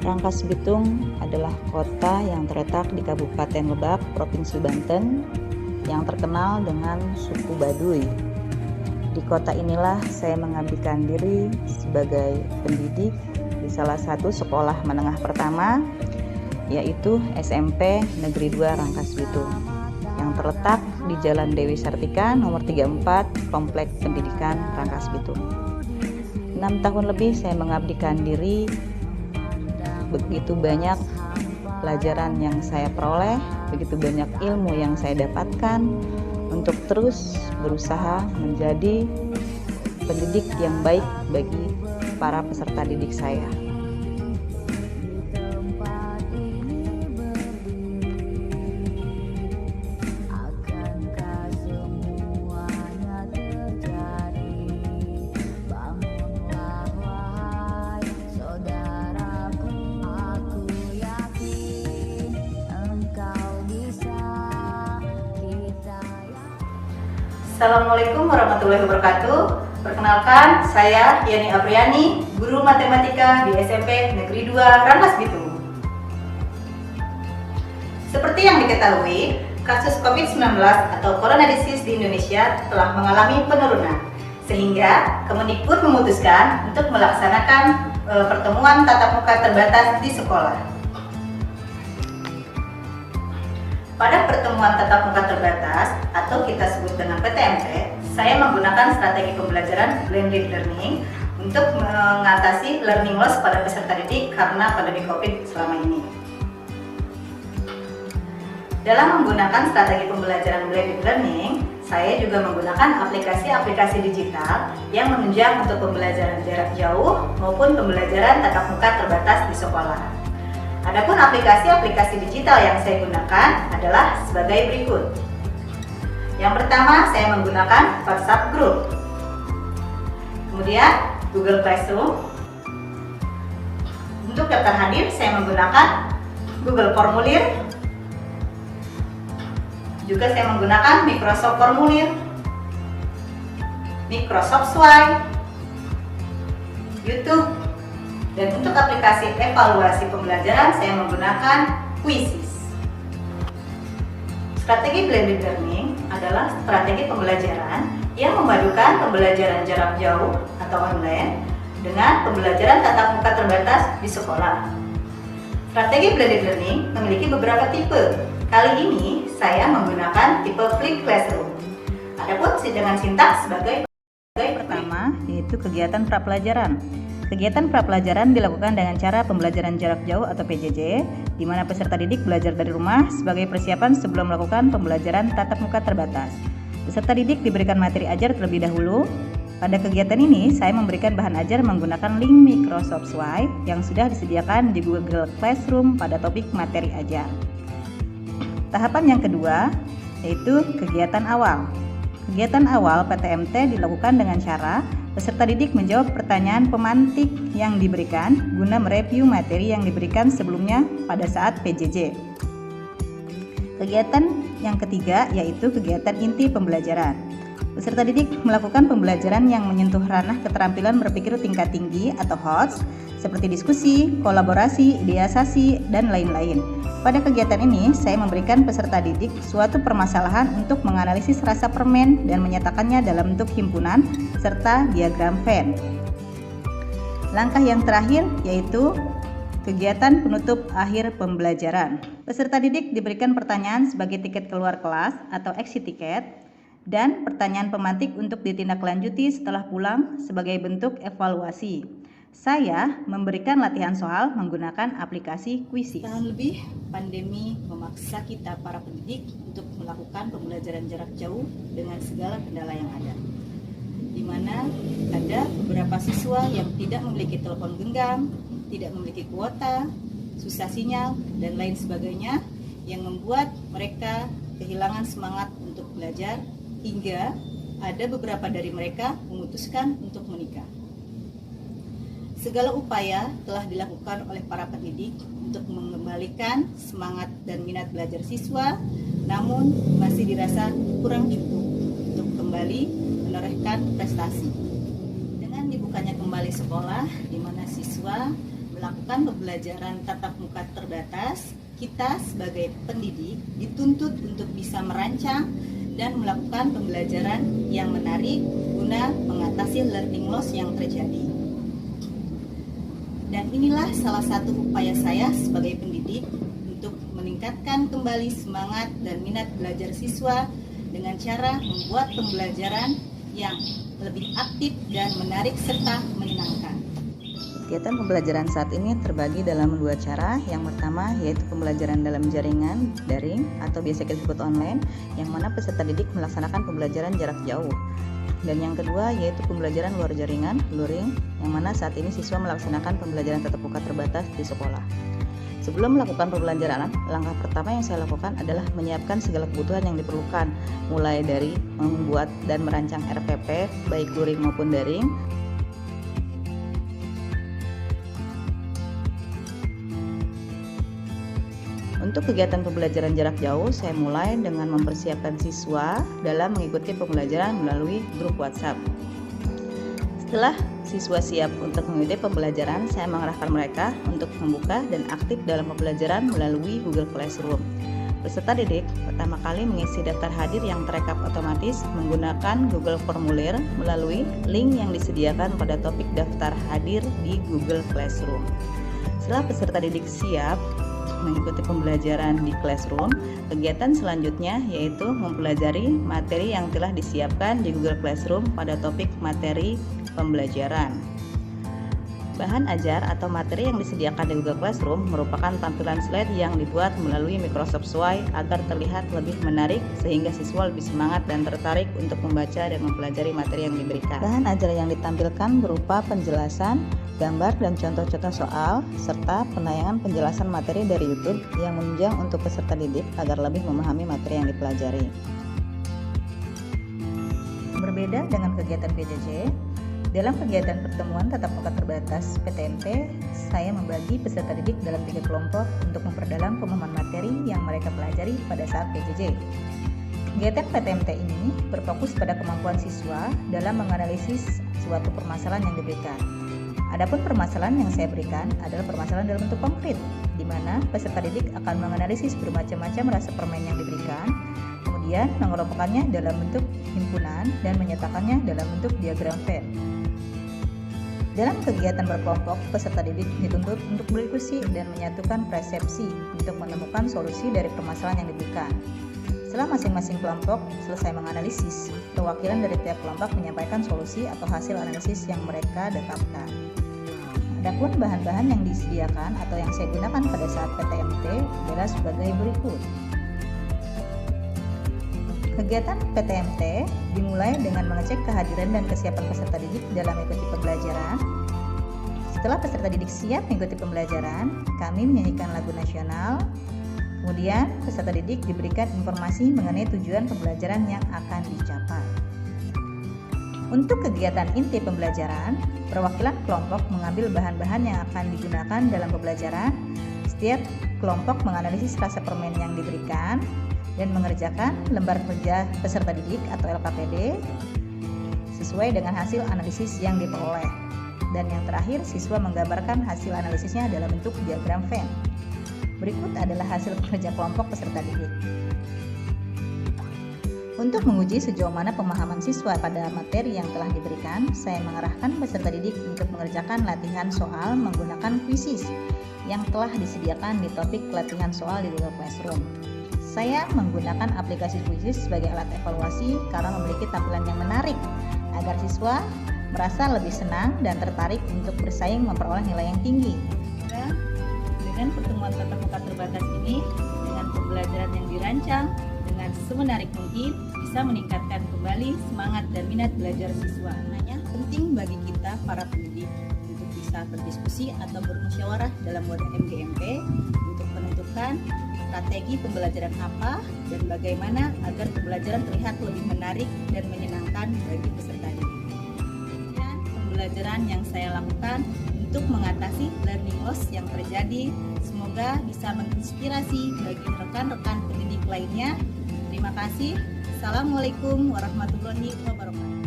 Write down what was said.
Rangkas Bitung adalah kota yang terletak di Kabupaten Lebak, Provinsi Banten, yang terkenal dengan suku Baduy. Di kota inilah saya mengabdikan diri sebagai pendidik di salah satu sekolah menengah pertama, yaitu SMP Negeri 2 Rangkas Bitung, yang terletak di Jalan Dewi Sartika nomor 34, Komplek Pendidikan Rangkas Bitung. 6 tahun lebih saya mengabdikan diri. Begitu banyak pelajaran yang saya peroleh, begitu banyak ilmu yang saya dapatkan untuk terus berusaha menjadi pendidik yang baik bagi para peserta didik saya. Assalamualaikum warahmatullahi wabarakatuh. Perkenalkan, saya Yani Apriani, guru matematika di SMP Negeri 2 Rangkas Bitung. Seperti yang diketahui, kasus COVID-19 atau Corona Disease di Indonesia telah mengalami penurunan, sehingga Kemendikbud memutuskan untuk melaksanakan pertemuan tatap muka terbatas di sekolah. Pada pertemuan tatap muka terbatas atau kita sebut dengan PTMT, saya menggunakan strategi pembelajaran blended learning untuk mengatasi learning loss pada peserta didik karena pandemi COVID selama ini. Dalam menggunakan strategi pembelajaran blended learning, saya juga menggunakan aplikasi-aplikasi digital yang menunjang untuk pembelajaran jarak jauh maupun pembelajaran tatap muka terbatas di sekolah. Adapun aplikasi-aplikasi digital yang saya gunakan adalah sebagai berikut. Yang pertama, saya menggunakan WhatsApp Group. Kemudian Google Classroom. Untuk daftar hadir, saya menggunakan Google Formulir. Juga saya menggunakan Microsoft Formulir, Microsoft Sway, YouTube. Dan untuk aplikasi evaluasi pembelajaran, saya menggunakan Quizzes. Strategi blended learning adalah strategi pembelajaran yang memadukan pembelajaran jarak jauh atau online dengan pembelajaran tatap muka terbatas di sekolah. Strategi blended learning memiliki beberapa tipe. Kali ini saya menggunakan tipe flipped classroom. Adapun dengan sintaks sebagai pertama, yaitu kegiatan prapelajaran. Kegiatan prapelajaran dilakukan dengan cara pembelajaran jarak jauh atau PJJ, di mana peserta didik belajar dari rumah sebagai persiapan sebelum melakukan pembelajaran tatap muka terbatas. Peserta didik diberikan materi ajar terlebih dahulu. Pada kegiatan ini, saya memberikan bahan ajar menggunakan link Microsoft Sway yang sudah disediakan di Google Classroom pada topik materi ajar. Tahapan yang kedua, yaitu kegiatan awal. Kegiatan awal PTMT dilakukan dengan cara peserta didik menjawab pertanyaan pemantik yang diberikan guna mereview materi yang diberikan sebelumnya pada saat PJJ. Kegiatan yang ketiga yaitu kegiatan inti pembelajaran. Peserta didik melakukan pembelajaran yang menyentuh ranah keterampilan berpikir tingkat tinggi atau HOTS seperti diskusi, kolaborasi, ideasasi, dan lain-lain. Pada kegiatan ini, saya memberikan peserta didik suatu permasalahan untuk menganalisis rasa permen dan menyatakannya dalam bentuk himpunan serta diagram Venn. Langkah yang terakhir yaitu kegiatan penutup akhir pembelajaran. Peserta didik diberikan pertanyaan sebagai tiket keluar kelas atau exit ticket dan pertanyaan pemantik untuk ditindaklanjuti setelah pulang sebagai bentuk evaluasi. Saya memberikan latihan soal menggunakan aplikasi Quizzes. Tahun lebih, pandemi memaksa kita para pendidik untuk melakukan pembelajaran jarak jauh dengan segala kendala yang ada. Di mana ada beberapa siswa yang tidak memiliki telepon genggam, tidak memiliki kuota, susah sinyal, dan lain sebagainya yang membuat mereka kehilangan semangat untuk belajar hingga ada beberapa dari mereka memutuskan untuk menikah. Segala upaya telah dilakukan oleh para pendidik untuk mengembalikan semangat dan minat belajar siswa, namun masih dirasa kurang cukup untuk kembali menorehkan prestasi. Dengan dibukanya kembali sekolah, di mana siswa melakukan pembelajaran tatap muka terbatas, kita sebagai pendidik dituntut untuk bisa merancang dan melakukan pembelajaran yang menarik guna mengatasi learning loss yang terjadi. Dan inilah salah satu upaya saya sebagai pendidik untuk meningkatkan kembali semangat dan minat belajar siswa dengan cara membuat pembelajaran yang lebih aktif dan menarik serta menyenangkan. Kegiatan pembelajaran saat ini terbagi dalam dua cara. Yang pertama yaitu pembelajaran dalam jaringan daring atau biasa kita sebut online, yang mana peserta didik melaksanakan pembelajaran jarak jauh. Dan yang kedua yaitu pembelajaran luar jaringan, luring, yang mana saat ini siswa melaksanakan pembelajaran tatap muka terbatas di sekolah. Sebelum melakukan pembelajaran, langkah pertama yang saya lakukan adalah menyiapkan segala kebutuhan yang diperlukan, mulai dari membuat dan merancang RPP, baik luring maupun daring. Untuk kegiatan pembelajaran jarak jauh, saya mulai dengan mempersiapkan siswa dalam mengikuti pembelajaran melalui grup WhatsApp. Setelah siswa siap untuk mengikuti pembelajaran, saya mengarahkan mereka untuk membuka dan aktif dalam pembelajaran melalui Google Classroom. Peserta didik pertama kali mengisi daftar hadir yang terekap otomatis menggunakan Google Formulir melalui link yang disediakan pada topik daftar hadir di Google Classroom. Setelah peserta didik siap mengikuti pembelajaran di Classroom, kegiatan selanjutnya yaitu mempelajari materi yang telah disiapkan di Google Classroom pada topik materi pembelajaran. Bahan ajar atau materi yang disediakan di Google Classroom merupakan tampilan slide yang dibuat melalui Microsoft Word agar terlihat lebih menarik sehingga siswa lebih semangat dan tertarik untuk membaca dan mempelajari materi yang diberikan. Bahan ajar yang ditampilkan berupa penjelasan, gambar dan contoh-contoh soal, serta penayangan penjelasan materi dari YouTube yang menunjang untuk peserta didik agar lebih memahami materi yang dipelajari. Berbeda dengan kegiatan PJJ, dalam kegiatan pertemuan tatap muka terbatas PTMT, saya membagi peserta didik dalam 3 kelompok untuk memperdalam pemahaman materi yang mereka pelajari pada saat PJJ. Kegiatan PTMT ini berfokus pada kemampuan siswa dalam menganalisis suatu permasalahan yang diberikan. Adapun permasalahan yang saya berikan adalah permasalahan dalam bentuk konkret, di mana peserta didik akan menganalisis bermacam-macam rasa permen yang diberikan, kemudian mengelompokkannya dalam bentuk himpunan dan menyatakannya dalam bentuk diagram Venn. Dalam kegiatan berkelompok, peserta didik dituntut untuk berdiskusi dan menyatukan persepsi untuk menemukan solusi dari permasalahan yang diberikan. Setelah masing-masing kelompok selesai menganalisis, perwakilan dari tiap kelompok menyampaikan solusi atau hasil analisis yang mereka dapatkan. Adapun bahan-bahan yang disediakan atau yang saya gunakan pada saat PTMT adalah sebagai berikut. Kegiatan PTMT dimulai dengan mengecek kehadiran dan kesiapan peserta didik dalam mengikuti pembelajaran. Setelah peserta didik siap mengikuti pembelajaran, kami menyanyikan lagu nasional. Kemudian, peserta didik diberikan informasi mengenai tujuan pembelajaran yang akan dicapai. Untuk kegiatan inti pembelajaran, perwakilan kelompok mengambil bahan-bahan yang akan digunakan dalam pembelajaran. Setiap kelompok menganalisis rasa permen yang diberikan dan mengerjakan lembar kerja peserta didik atau LKPD sesuai dengan hasil analisis yang diperoleh. Dan yang terakhir, siswa menggambarkan hasil analisisnya dalam bentuk diagram Venn. Berikut adalah hasil kerja kelompok peserta didik. Untuk menguji sejauh mana pemahaman siswa pada materi yang telah diberikan, saya mengarahkan peserta didik untuk mengerjakan latihan soal menggunakan quizzes yang telah disediakan di topik latihan soal di Google Classroom. Saya menggunakan aplikasi quizzes sebagai alat evaluasi karena memiliki tampilan yang menarik agar siswa merasa lebih senang dan tertarik untuk bersaing memperoleh nilai yang tinggi. Dan dengan pertemuan tatap muka terbatas ini, dengan pembelajaran yang dirancang dengan semenarik mungkin, bisa meningkatkan kembali semangat dan minat belajar siswa. Hanya penting bagi kita para pendidik untuk bisa berdiskusi atau bermusyawarah dalam wadah MGMP untuk menentukan strategi pembelajaran apa dan bagaimana agar pembelajaran terlihat lebih menarik dan menyenangkan bagi peserta didik. Dan pembelajaran yang saya lakukan untuk mengatasi learning loss yang terjadi semoga bisa menginspirasi bagi rekan-rekan pendidik lainnya. Terima kasih. Assalamualaikum warahmatullahi wabarakatuh.